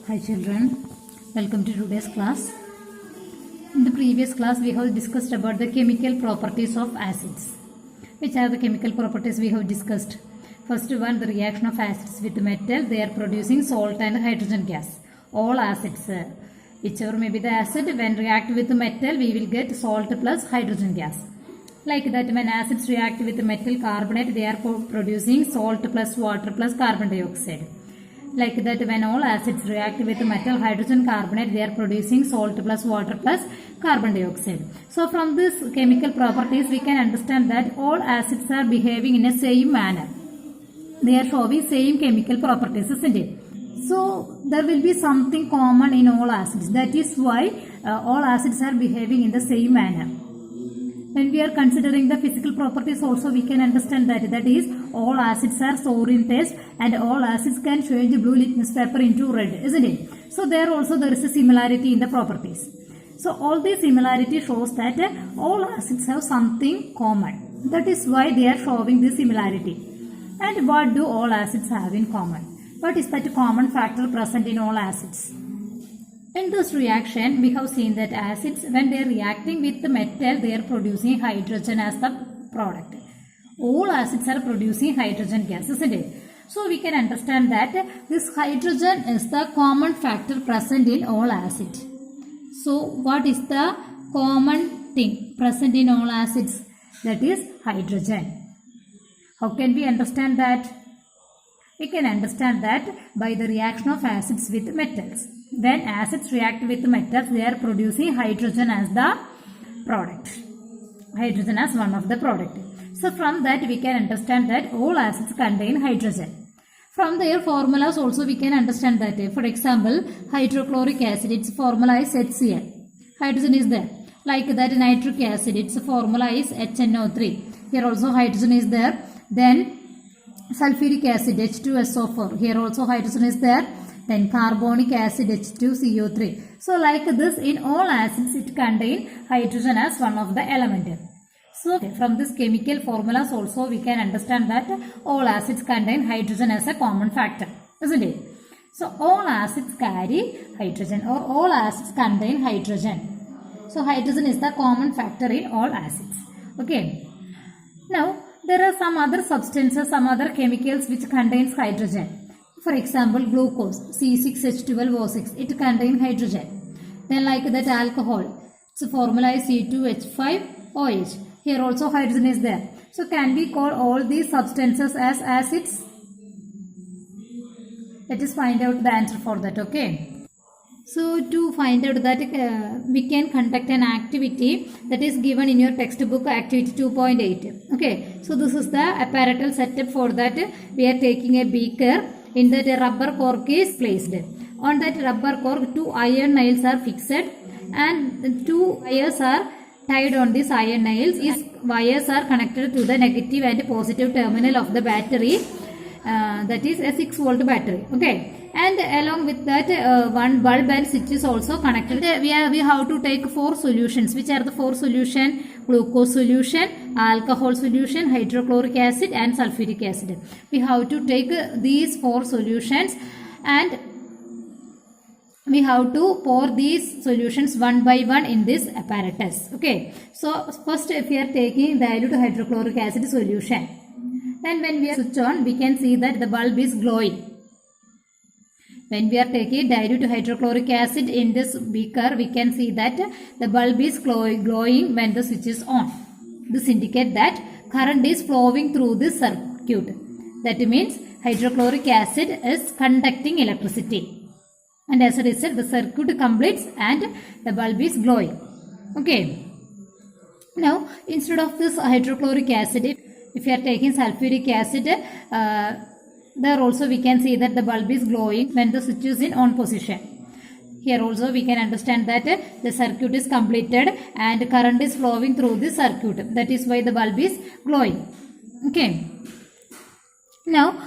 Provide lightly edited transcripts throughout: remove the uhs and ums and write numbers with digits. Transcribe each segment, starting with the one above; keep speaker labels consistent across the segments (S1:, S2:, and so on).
S1: Hi children, welcome to today's class. In the previous class we have discussed about the chemical properties of acids. Which are the chemical properties we have discussed? First one, the reaction of acids with metal, they are producing salt and hydrogen gas. All acids, whichever may be the acid, when react with metal we will get salt plus hydrogen gas. Like that, when acids react with metal carbonate, they are producing salt plus water plus carbon dioxide. Like that, when all acids react with metal hydrogen carbonate, they are producing salt plus water plus carbon dioxide. So from this chemical properties, we can understand that all acids are behaving in a same manner. They are showing same chemical properties, isn't it? So there will be something common in all acids. That is why all acids are behaving in the same manner. When we are considering the physical properties also, we can understand that is all acids are sour in taste and all acids can change blue litmus paper into red, isn't it? So there is a similarity in the properties. So all these similarity shows that all acids have something common. That is why they are showing this similarity. And what do all acids have in common? What is that common factor present in all acids? In this reaction, we have seen that acids, when they are reacting with the metal, they are producing hydrogen as the product. All acids are producing hydrogen gas, isn't it? So we can understand that this hydrogen is the common factor present in all acids. So what is the common thing present in all acids? That is hydrogen. How can we understand that? We can understand that by the reaction of acids with metals. When acids react with metals, they are producing hydrogen as the product. Hydrogen as one of the product. So from that we can understand that all acids contain hydrogen. From their formulas also we can understand that. For example, hydrochloric acid, its formula is HCl. Hydrogen is there. Like that, nitric acid, its formula is HNO3. Here also hydrogen is there. Then sulfuric acid, H2SO4. Here also hydrogen is there. Then carbonic acid, H2CO3. So like this, in all acids it contains hydrogen as one of the element. So from this chemical formulas also we can understand that all acids contain hydrogen as a common factor, isn't it? So all acids carry hydrogen, or all acids contain hydrogen. So hydrogen is the common factor in all acids. Okay. Now there are some other substances, some other chemicals which contains hydrogen. For example, glucose, C6H12O6, it contains hydrogen. Then like that, alcohol, its formula is C2H5OH. Here also hydrogen is there. So can we call all these substances as acids? Let us find out the answer for that, okay? So to find out that, we can conduct an activity that is given in your textbook, activity 2.8. Okay, so this is the apparatus setup. For that we are taking a beaker. In that a rubber cork is placed. On that rubber cork, 2 iron nails are fixed and 2 wires are tied on these iron nails. These wires are connected to the negative and positive terminal of the battery. That is a 6-volt battery. Okay, and along with that one bulb and switch is also connected. We have to take 4 solutions. Which are the 4 solutions? Glucose solution, alcohol solution, hydrochloric acid and sulfuric acid. We have to take these 4 solutions and we have to pour these solutions one by one in this apparatus. Okay, so first if we are taking dilute hydrochloric acid solution, then when we switch on, we can see that the bulb is glowing. When we are taking dilute hydrochloric acid in this beaker, we can see that the bulb is glowing when the switch is on. This indicates that current is flowing through this circuit. That means hydrochloric acid is conducting electricity. And as a result, the circuit completes and the bulb is glowing. Okay. Now, instead of this hydrochloric acid, if you are taking sulfuric acid, there also we can see that the bulb is glowing when the switch is in on position. Here also we can understand that the circuit is completed and current is flowing through the circuit. That is why the bulb is glowing. Okay. Now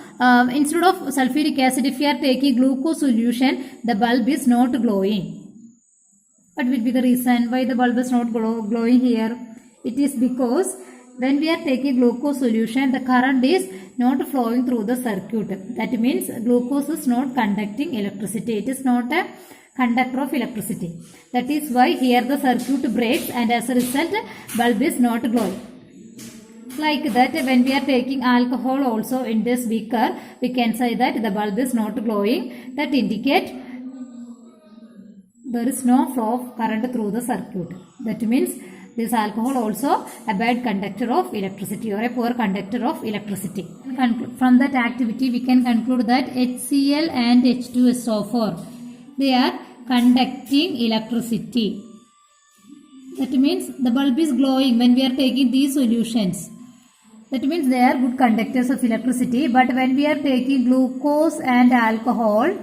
S1: instead of sulfuric acid, if you are taking glucose solution, the bulb is not glowing. What will be the reason why the bulb is not glowing here? It is because when we are taking glucose solution, the current is not flowing through the circuit. That means glucose is not conducting electricity. It is not a conductor of electricity. That is why here the circuit breaks and as a result bulb is not glowing. Like that, when we are taking alcohol also in this beaker, we can say that the bulb is not glowing. That indicate there is no flow of current through the circuit. That means this alcohol also a bad conductor of electricity or a poor conductor of electricity. From that activity we can conclude that HCl and H2SO4, they are conducting electricity. That means the bulb is glowing when we are taking these solutions. That means they are good conductors of electricity. But when we are taking glucose and alcohol,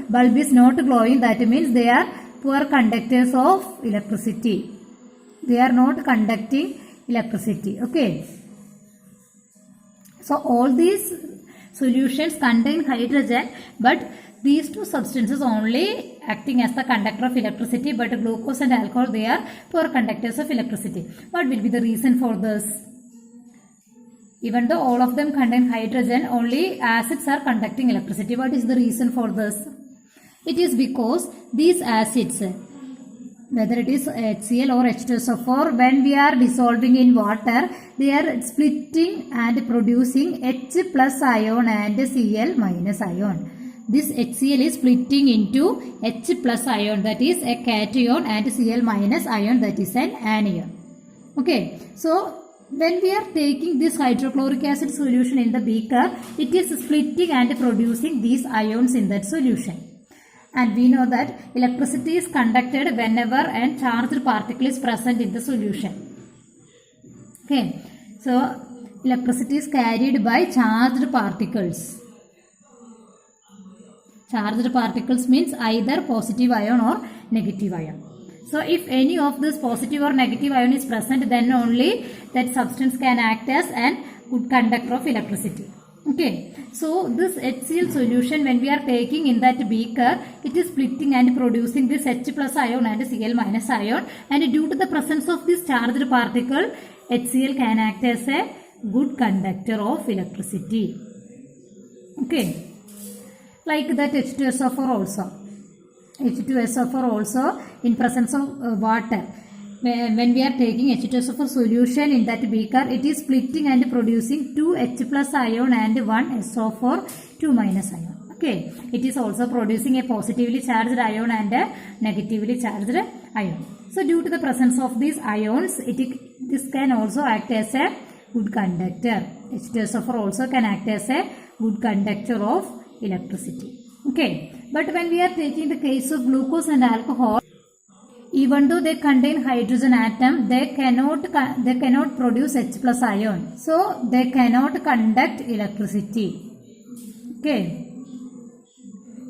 S1: bulb is not glowing. That means they are poor conductors of electricity. They are not conducting electricity. Okay. So all these solutions contain hydrogen, but these two substances only acting as the conductor of electricity, but glucose and alcohol, they are poor conductors of electricity. What will be the reason for this? Even though all of them contain hydrogen, only acids are conducting electricity. What is the reason for this? It is because these acids, whether it is HCl or H2SO4, when we are dissolving in water, they are splitting and producing H plus ion and Cl minus ion. This HCl is splitting into H plus ion, that is a cation, and Cl minus ion, that is an anion. Okay, so when we are taking this hydrochloric acid solution in the beaker, it is splitting and producing these ions in that solution. And we know that electricity is conducted whenever a charged particle is present in the solution. Okay, so electricity is carried by charged particles. Charged particles means either positive ion or negative ion. So if any of this positive or negative ion is present, then only that substance can act as a good conductor of electricity. Okay, so this HCl solution, when we are taking in that beaker, it is splitting and producing this H plus ion and Cl minus ion, and due to the presence of this charged particle, HCl can act as a good conductor of electricity. Okay, like that H2SO4 also. H2SO4 also in presence of water. When we are taking H2SO4 solution in that beaker, it is splitting and producing 2 H plus ion and 1 SO4 2 minus ion. Okay, it is also producing a positively charged ion and a negatively charged ion. So due to the presence of these ions, this can also act as a good conductor. H2SO4 also can act as a good conductor of electricity. Okay, but when we are taking the case of glucose and alcohol, even though they contain hydrogen atom, they cannot produce H plus ion. So they cannot conduct electricity. Okay.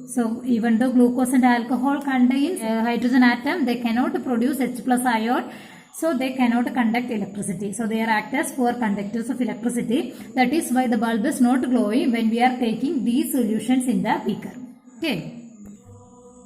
S1: So even though glucose and alcohol contains hydrogen atom, they cannot produce H plus ion. So they cannot conduct electricity. So they are act as poor conductors of electricity. That is why the bulb is not glowing when we are taking these solutions in the beaker. Okay.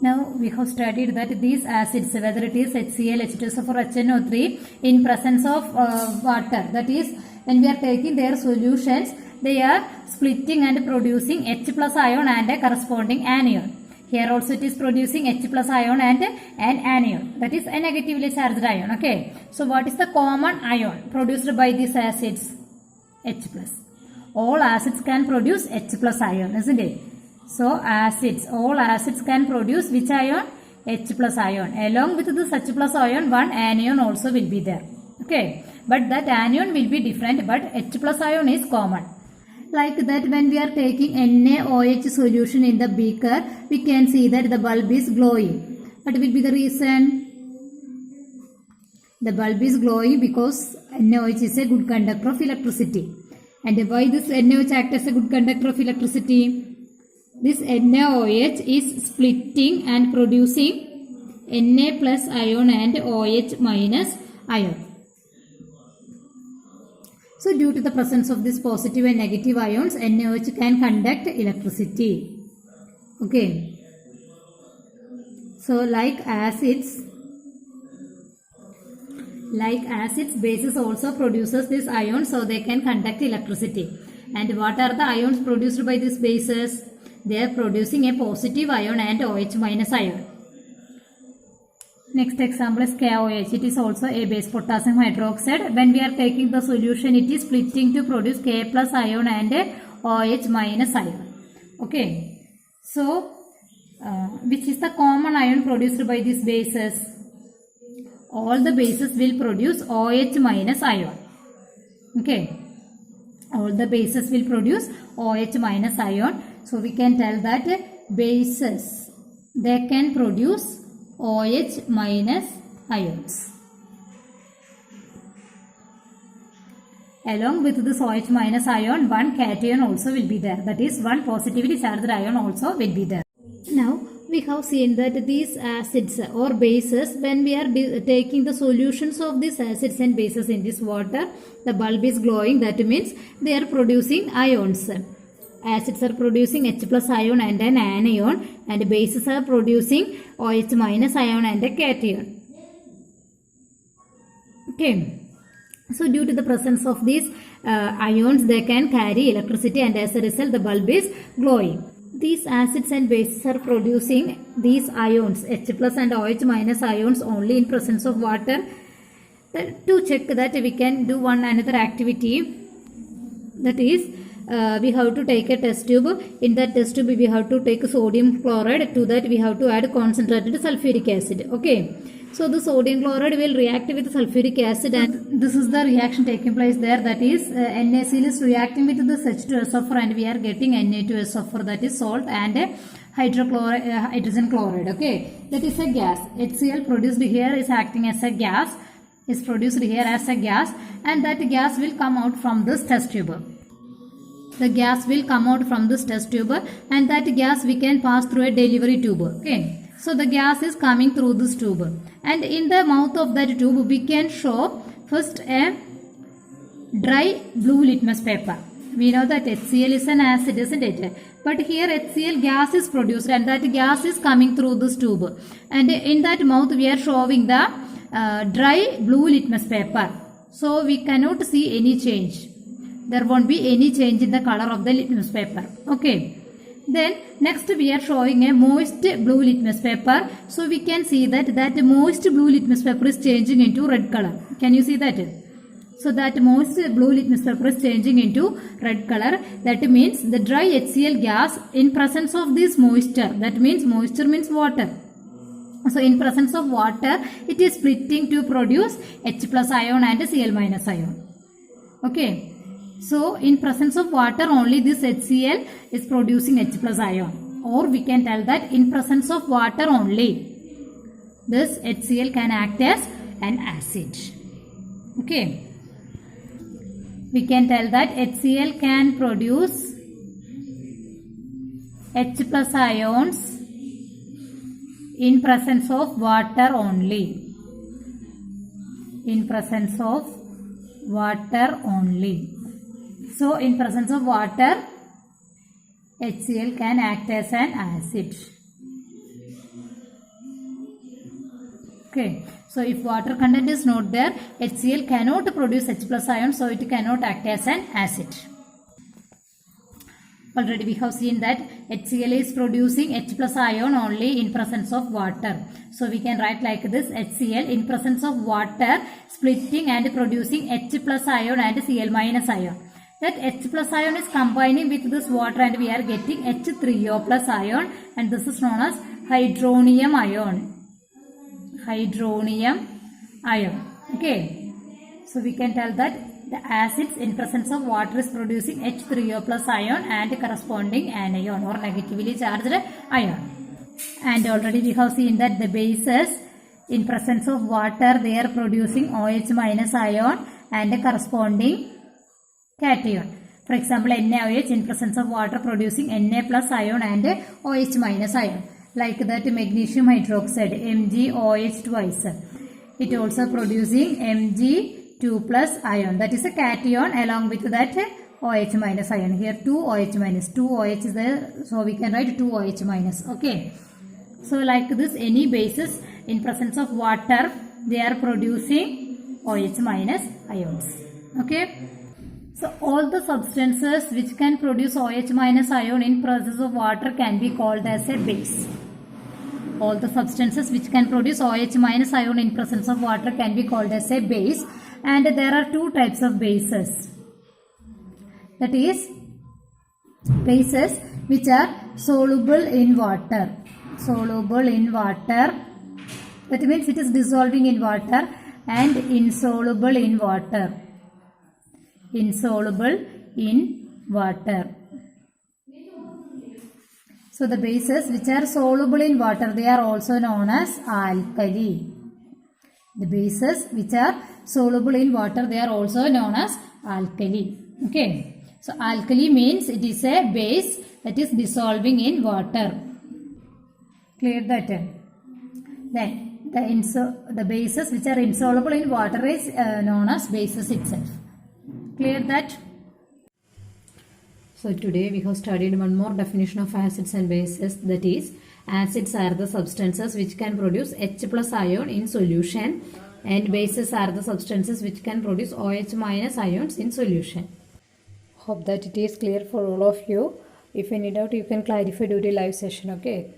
S1: Now we have studied that these acids, whether it is HCl, H2SO4, HNO3, in presence of water, that is when we are taking their solutions, they are splitting and producing H plus ion and a corresponding anion. Here also it is producing H plus ion and an anion, that is a negatively charged ion. Okay, so what is the common ion produced by these acids? H plus. All acids can produce H plus ion, isn't it? So all acids can produce which ion? H plus ion. Along with this H plus ion, one anion also will be there. Okay, but that anion will be different, but H plus ion is common. Like that, when we are taking NaOH solution in the beaker, we can see that the bulb is glowing. What will be the reason? The bulb is glowing because NaOH is a good conductor of electricity. And why this NaOH acts as a good conductor of electricity? This NaOH is splitting and producing Na plus ion and OH minus ion. So due to the presence of this positive and negative ions, NaOH can conduct electricity. Okay. So like Like acids, bases also produces this ion, so they can conduct electricity. And what are the ions produced by these bases? They are producing a positive ion and OH minus ion. Next example is KOH. It is also a base, potassium hydroxide. When we are taking the solution, it is splitting to produce K plus ion and OH minus ion. Okay. So, which is the common ion produced by these bases? All the bases will produce OH minus ion. Okay. All the bases will produce OH minus ion. So, we can tell that bases, they can produce OH minus ions. Along with this OH minus ion, one cation also will be there. That is, one positively charged ion also will be there. Now, we have seen that these acids or bases, when we are taking the solutions of these acids and bases in this water, the bulb is glowing. That means they are producing ions. Acids are producing H plus ion and an anion, and bases are producing OH minus ion and a cation. Okay. So, due to the presence of these ions, they can carry electricity, and as a result, the bulb is glowing. These acids and bases are producing these ions, H plus and OH minus ions, only in presence of water. To check that, we can do one another activity. That is, we have to take a test tube. In that test tube, we have to take sodium chloride. To that, we have to add concentrated sulfuric acid. Okay. So, the sodium chloride will react with sulfuric acid, and this is the reaction taking place there. That is, NaCl is reacting with this H2SO4, and we are getting Na2SO4, that is salt, and hydrogen chloride. Okay. That is a gas. HCl produced here is acting as a gas, is produced here as a gas, and that gas will come out from this test tube. The gas will come out from this test tube, and that gas we can pass through a delivery tube. Okay. So, the gas is coming through this tube, and in the mouth of that tube we can show first a dry blue litmus paper. We know that HCl is an acid, isn't it? But here HCl gas is produced, and that gas is coming through this tube, and in that mouth we are showing the dry blue litmus paper. So, we cannot see any change. There won't be any change in the color of the litmus paper. Okay. Then next we are showing a moist blue litmus paper. So, we can see that moist blue litmus paper is changing into red color. Can you see that? So, that moist blue litmus paper is changing into red color. That means the dry HCl gas in presence of this moisture. That means moisture means water. So, in presence of water, it is splitting to produce H plus ion and Cl minus ion. Okay. So, in presence of water only this HCl is producing H plus ion, or we can tell that in presence of water only this HCl can act as an acid. Okay. We can tell that HCl can produce H plus ions in presence of water only. In presence of water only. So, in presence of water, HCl can act as an acid. Okay. So, if water content is not there, HCl cannot produce H plus ion, so it cannot act as an acid. Already we have seen that HCl is producing H plus ion only in presence of water. So, we can write like this: HCl in presence of water splitting and producing H plus ion and Cl minus ion. That H plus ion is combining with this water, and we are getting H3O plus ion, and this is known as hydronium ion. Hydronium ion. Okay. So, we can tell that the acids in presence of water is producing H3O plus ion and corresponding anion or negatively charged ion. And already we have seen that the bases in presence of water, they are producing OH minus ion and corresponding cation. For example, NaOH in presence of water producing Na plus ion and OH minus ion. Like that magnesium hydroxide, MgOH twice. It also producing Mg2 plus ion. That is a cation along with that OH minus ion. Here 2 OH minus. 2 OH is there. So, we can write 2 OH minus. Okay. So, like this, any bases in presence of water, they are producing OH minus ions. Okay. So all the substances which can produce OH minus ion in presence of water can be called as a base. All the substances which can produce OH minus ion in presence of water can be called as a base, and there are two types of bases. That is, bases which are soluble in water. Soluble in water, that means it is dissolving in water, and insoluble in water. Insoluble in water. So the bases which are soluble in water, they are also known as alkali. The bases which are soluble in water, they are also known as alkali. Okay. So alkali means it is a base that is dissolving in water. Clear that? Then the bases which are insoluble in water is known as bases itself. Clear that? So today we have studied one more definition of acids and bases, that is, acids are the substances which can produce H plus ion in solution, and bases are the substances which can produce OH minus ions in solution. Hope that it is clear for all of you. If any doubt, you can clarify during live session. Okay.